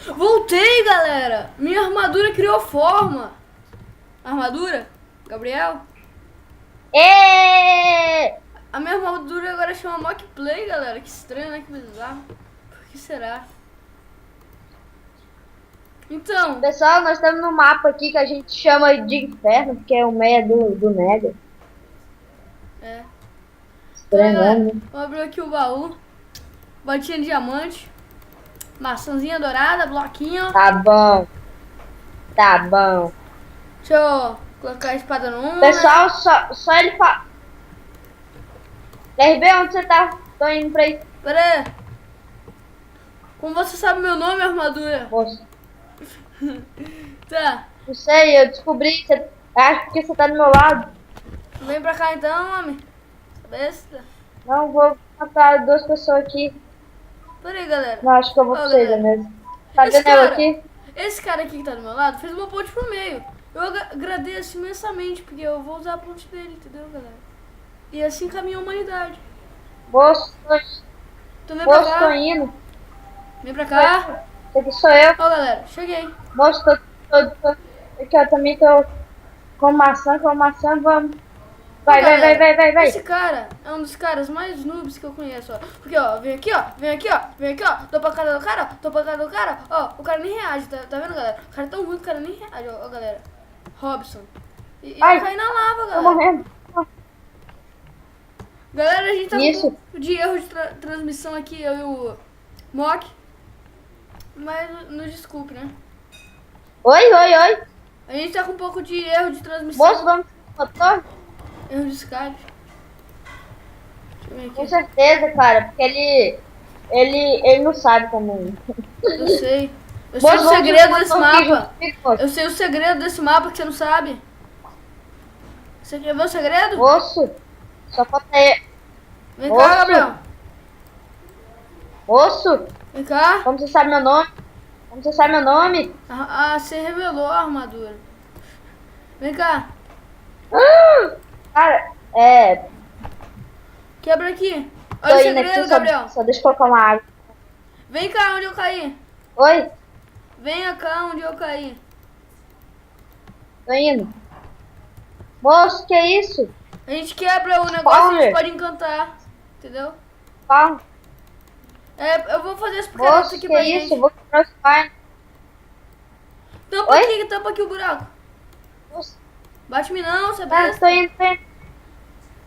Voltei, galera! Minha armadura criou forma. Armadura? Gabriel? Ê! A minha armadura agora chama Mock Play, galera. Que estranho, né? Que bizarro. Por que será? Então, Pessoal, nós estamos no mapa aqui que a gente chama de inferno, porque é o meia do Nether. é. Então, Estranho galera, nome, né? vou abrir aqui o baú. Botinha de diamante. Maçãzinha dourada, bloquinho. Tá bom. Tá bom. Deixa eu colocar a espada no 1. Pessoal, só ele fala. RB, onde você tá? Tô indo pra aí. Pera aí. Como você sabe meu nome, armadura? Moço, Tá. não sei, eu descobri. Acho que você tá do meu lado. Vem pra cá então, homem. Besta. Não, vou matar duas pessoas aqui. Pera aí, galera. Não, acho que eu vou Ó, pra vocês galera. mesmo. Tá Esse vendo eu cara, aqui? esse cara aqui que tá do meu lado fez uma ponte pro meio. Eu agradeço imensamente, porque eu vou usar a ponte dele, entendeu, galera? E assim caminha a humanidade. Moço, Então vem pra moço, tô cá. indo. Vem pra cá. Esse aqui sou eu. Ó, galera, cheguei. Moço, tô aqui, ó, também tô com maçã, vamos. Vai, Ó, vai, vai, galera, vai, vai, vai. esse cara é um dos caras mais noobs que eu conheço, ó. Porque, ó, vem aqui, ó, vem aqui, ó, vem aqui, ó. Tô pra cara do cara, ó, tô pra cara do cara. Ó, o cara nem reage, tá vendo, galera? O cara é tão ruim que o cara nem reage, ó, galera. Robson. E eu Ai, caí na lava, tô galera. morrendo. Galera, a gente tá Isso. com um pouco de erro de transmissão aqui, eu e o Mock. Mas nos desculpe, né? Oi, oi, oi. A gente tá com um pouco de erro de transmissão. Moço, vamos pro motor? Erro de Skype. Deixa eu ver Com aqui. certeza, cara, porque ele não sabe também. Eu sei. Eu sei o Moço, vamos segredo pro desse motor aqui mapa. junto comigo, moço. Eu sei o segredo desse mapa que você não sabe. Você quer ver o segredo? Moço, só falta aí. Vem Moço. cá, Gabriel. Moço, Vem cá. como você sabe meu nome? Como você sabe meu nome? Você revelou a armadura. Vem cá. Cara, Quebra aqui. tô Olha o indo aqui, segredo, Gabriel. só deixa eu colocar uma água. Vem cá onde eu caí. Oi, Venha cá onde eu caí. tô indo. Moço, que é isso? A gente quebra o negócio e a gente Spawner. pode encantar. Entendeu? Fala. Eu vou fazer esse picareta Moço, aqui que pra é gente. isso? Eu vou quebrar o spine. Oi? Tampa aqui o buraco. Moço, Bate-me não, você é tá, besta. tô indo.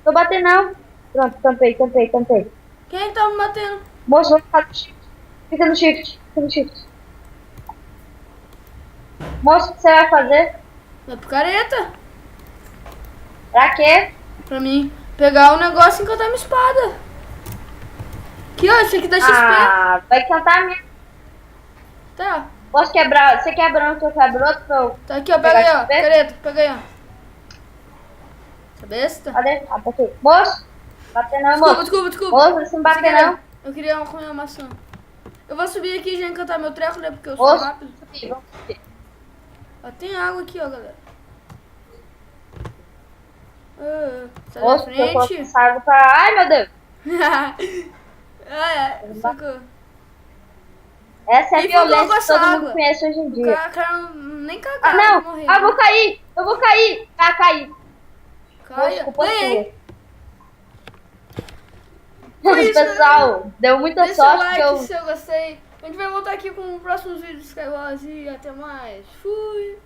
Tô batendo não. Pronto, tampei. Quem é que tá me batendo? Moço, vou ficar no shift. Fica no shift. Moço, o que você vai fazer? Na picareta. Pra quê? Pra mim pegar o negócio e encantar minha espada. Aqui, ó, isso aqui dá XP. Ah, vai cantar a minha. Tá. Posso quebrar? Você quebra um, eu quebro outro pra eu Tá aqui, ó. Pega aí, pegar ó. XP? Picareta, pega aí, ó. Essa besta. Cadê? Ah, tá aqui. Moço, bater não, Desculpa, moço. desculpa, desculpa. Moço, você não bater Sem querer. não. Eu queria comer uma maçã. Eu vou subir aqui e já encantar meu treco, né? Porque eu sou Moço, rápido. vamos subir. Ó, tem água aqui, ó, galera. Sai da Moço, eu coloco frente. essa água pra... Ai, meu Deus. Socorro. Essa é a Quem falou com violência que essa todo água? mundo conhece hoje em O dia. cara nem cagar, Ah, vai não. morrer. Ah, eu vou cair. Ah, caí. Caia. Culpa Ganhei. sua. Foi isso, Pessoal, deu muita Deixa o sorte like que eu... se eu gostei. A gente vai voltar aqui com próximos vídeos Skywars e até mais. Fui.